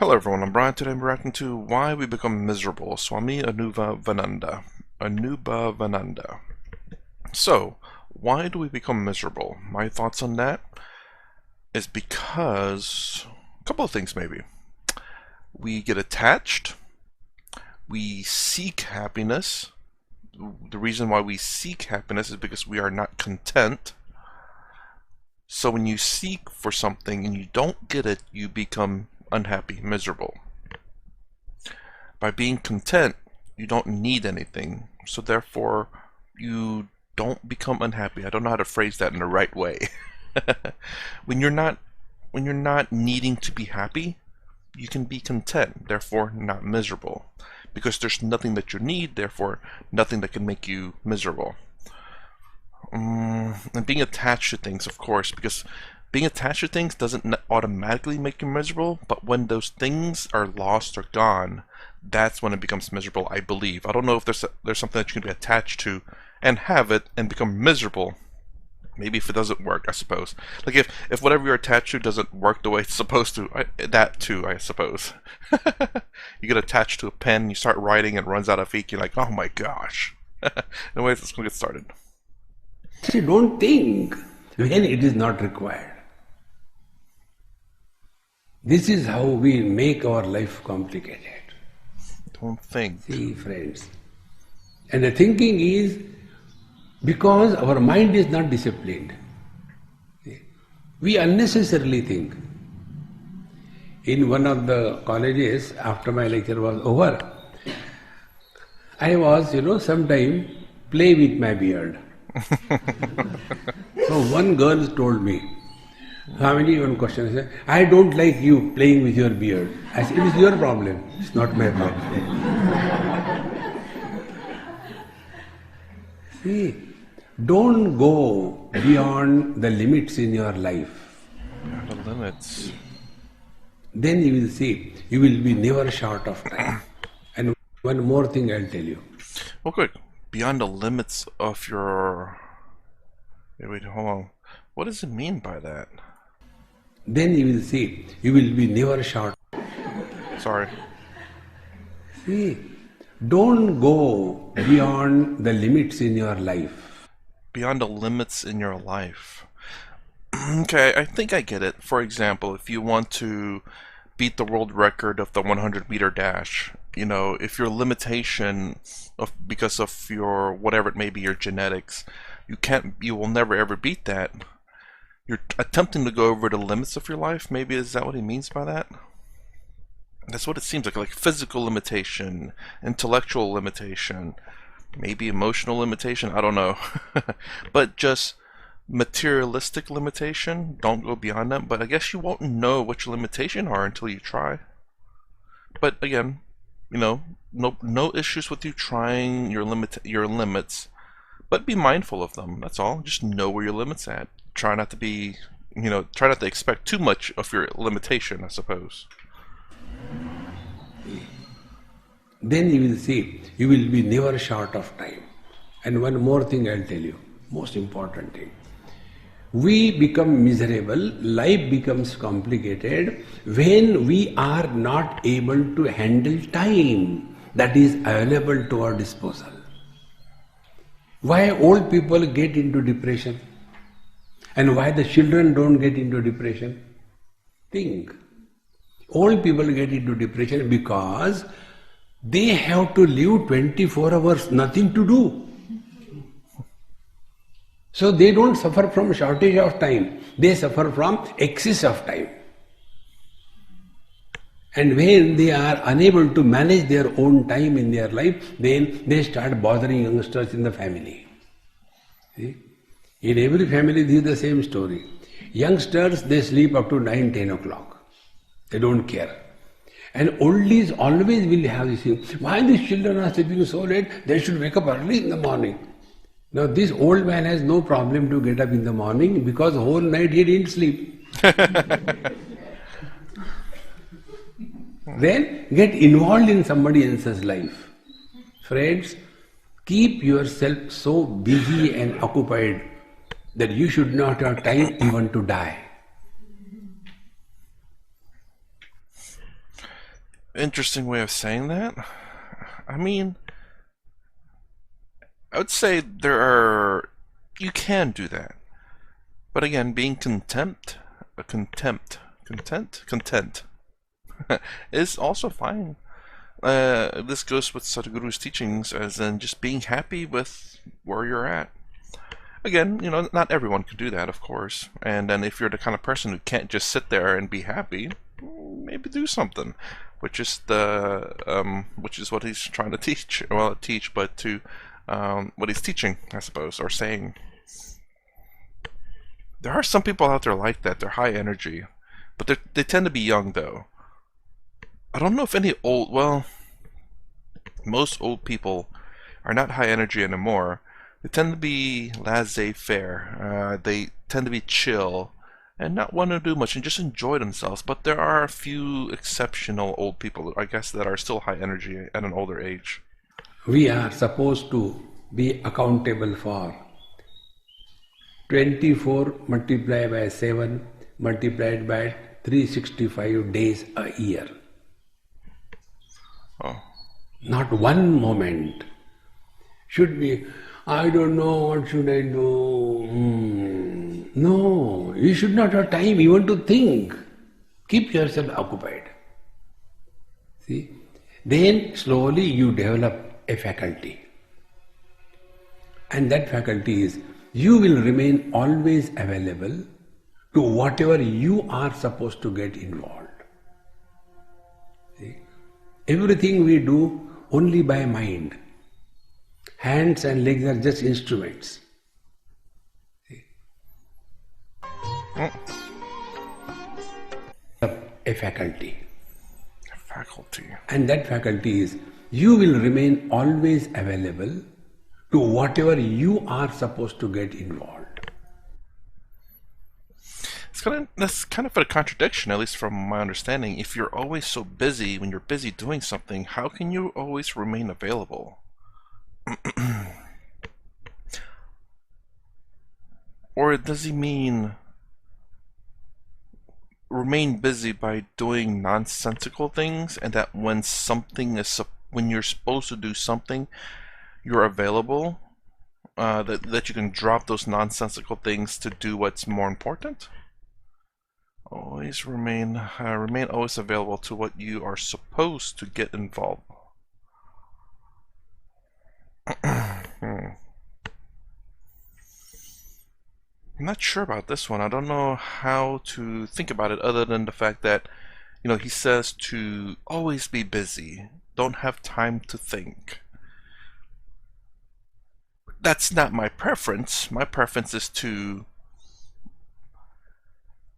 Hello everyone, I'm Brian. Today I'm reacting to Why We Become Miserable, Swami Anubhavananda. Anubhavananda. So, why do we become miserable? My thoughts on that is because a couple of things maybe. We get attached, we seek happiness. The reason why we seek happiness is because we are not content. So when you seek for something and you don't get it, you become unhappy, miserable. By being content, you don't need anything, so therefore you don't become unhappy. I don't know how to phrase that in the right way. when you're not when you're not needing to be happy, you can be content, therefore not miserable. Because there's nothing that you need, therefore nothing that can make you miserable. And being attached to things, of course, because being attached to things doesn't automatically make you miserable, but when those things are lost or gone, that's when it becomes miserable, I believe. I don't know if there's something that you can be attached to and have it and become miserable. Maybe if it doesn't work, I suppose. Like if whatever you're attached to doesn't work the way it's supposed to, that too, I suppose. You get attached to a pen, you start writing, and it runs out of ink, you're like, oh my gosh. Anyways, let's get started. You don't think when it is not required. This is how we make our life complicated. Don't think. See, friends. And the thinking is because our mind is not disciplined. We unnecessarily think. In one of the colleges, after my lecture was over, I was, sometime play with my beard. So one girl told me, Swamiji, one question. I said, I don't like you playing with your beard. I said, it is your problem. It's not my problem. See, don't go beyond the limits in your life. Beyond the limits. Then you will see, you will be never short of time. And one more thing I'll tell you. Oh, good. Beyond the limits of your... Wait, hold on. What does it mean by that? Then you will see, you will be never short. Sorry. See, don't go beyond the limits in your life. Beyond the limits in your life. Okay, I think I get it. For example, if you want to beat the world record of the 100-meter dash, if your limitation because of your whatever it may be, your genetics, you will never ever beat that. You're attempting to go over the limits of your life. Maybe is that what he means by that? That's what it seems like physical limitation, intellectual limitation, maybe emotional limitation. I don't know, but just materialistic limitation. Don't go beyond that. But I guess you won't know what your limitations are until you try. But again, no issues with you trying your limits, but be mindful of them. That's all. Just know where your limits at. Try not to be, try not to expect too much of your limitation, I suppose. Then you will see, you will be never short of time. And one more thing I'll tell you, most important thing. We become miserable, life becomes complicated when we are not able to handle time that is available to our disposal. Why old people get into depression? And why the children don't get into depression? Think. Old people get into depression because they have to live 24 hours, nothing to do. So they don't suffer from shortage of time, they suffer from excess of time. And when they are unable to manage their own time in their life, then they start bothering youngsters in the family. See? In every family this is the same story. Youngsters, they sleep up to 9, 10 o'clock. They don't care. And oldies always will have this thing. Why these children are sleeping so late? They should wake up early in the morning. Now this old man has no problem to get up in the morning because whole night he didn't sleep. Then get involved in somebody else's life. Friends, keep yourself so busy and occupied that you should not have time even to die. Interesting way of saying that. I mean, I would say there are. You can do that. But again, being content is also fine. This goes with Sadhguru's teachings, as in just being happy with where you're at. Again, not everyone can do that, of course. And then if you're the kind of person who can't just sit there and be happy, maybe do something, which is what he's trying to teach. Well, teach, but to what he's teaching, I suppose, or saying. There are some people out there like that. They're high energy, but they tend to be young, though. I don't know if any old. Well, most old people are not high energy anymore. They tend to be laissez-faire. They tend to be chill and not want to do much and just enjoy themselves. But there are a few exceptional old people, I guess, that are still high energy at an older age. We are supposed to be accountable for 24 multiplied by 7 multiplied by 365 days a year. Oh. Not one moment should be, I don't know, what should I do? No, you should not have time even to think. Keep yourself occupied. See? Then slowly you develop a faculty. And that faculty is, you will remain always available to whatever you are supposed to get involved. See? Everything we do only by mind. Hands and legs are just instruments. See? A faculty. Faculty. And that faculty is, you will remain always available to whatever you are supposed to get involved. That's kind of a contradiction, at least from my understanding. If you're always so busy, when you're busy doing something, how can you always remain available? Or does he mean remain busy by doing nonsensical things, and that when you're supposed to do something, you're available? That you can drop those nonsensical things to do what's more important? Always remain always available to what you are supposed to get involved. I'm not sure about this one. I don't know how to think about it other than the fact that, he says to always be busy, don't have time to think. That's not my preference. My preference is to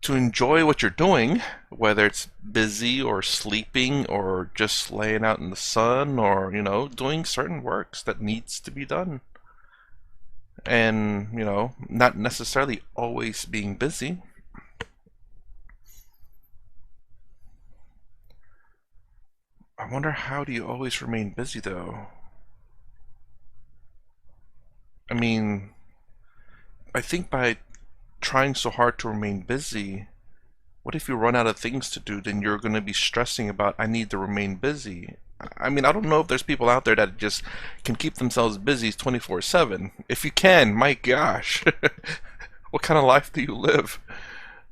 enjoy what you're doing, whether it's busy or sleeping or just laying out in the sun or, doing certain works that needs to be done. And, not necessarily always being busy. I wonder, how do you always remain busy, though? I mean, I think by trying so hard to remain busy, what if you run out of things to do? Then you're going to be stressing about, I need to remain busy. I mean, I don't know if there's people out there that just can keep themselves busy 24/7. If you can, my gosh, what kind of life do you live?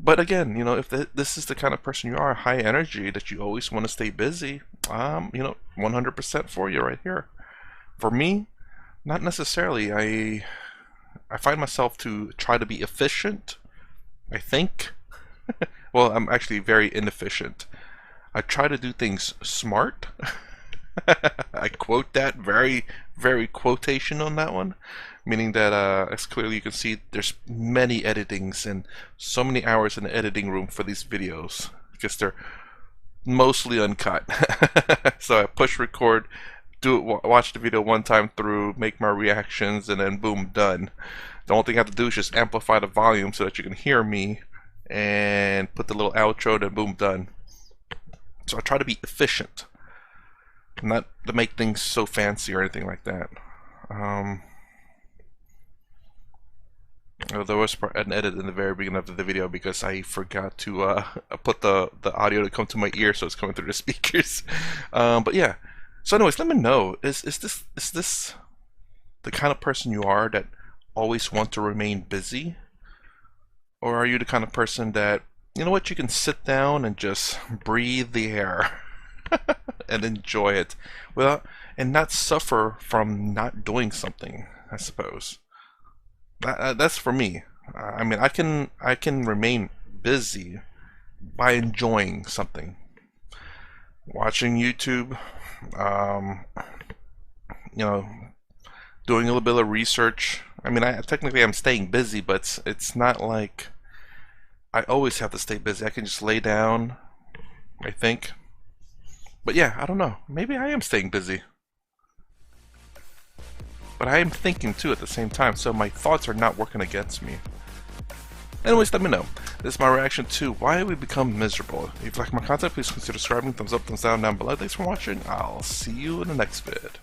But again, if this is the kind of person you are, high energy, that you always want to stay busy, 100% for you right here. For me, not necessarily. I find myself to try to be efficient, I think. Well, I'm actually very inefficient. I try to do things smart. I quote that, very, very quotation on that one, meaning that as clearly you can see, there's many editings and so many hours in the editing room for these videos because they're mostly uncut. So I push record, watch the video one time through, make my reactions, and then boom, done. The only thing I have to do is just amplify the volume so that you can hear me and put the little outro, then boom, done. So I try to be efficient, not to make things so fancy or anything like that. There was an edit in the very beginning of the video because I forgot to put the audio to come to my ear, so it's coming through the speakers. But yeah. So, anyways, let me know. Is this the kind of person you are that always want to remain busy, or are you the kind of person that, you know what, you can sit down and just breathe the air and enjoy it, well, and not suffer from not doing something? I suppose that's for me. I mean, I can remain busy by enjoying something, watching YouTube, um, you know, doing a little bit of research. I mean, I technically I'm staying busy, but it's not like I always have to stay busy. I can just lay down, I think. But yeah, I don't know. Maybe I am staying busy. But I am thinking too at the same time, so my thoughts are not working against me. Anyways, let me know. This is my reaction to why we become miserable. If you like my content, please consider subscribing. Thumbs up, thumbs down below. Thanks for watching. I'll see you in the next vid.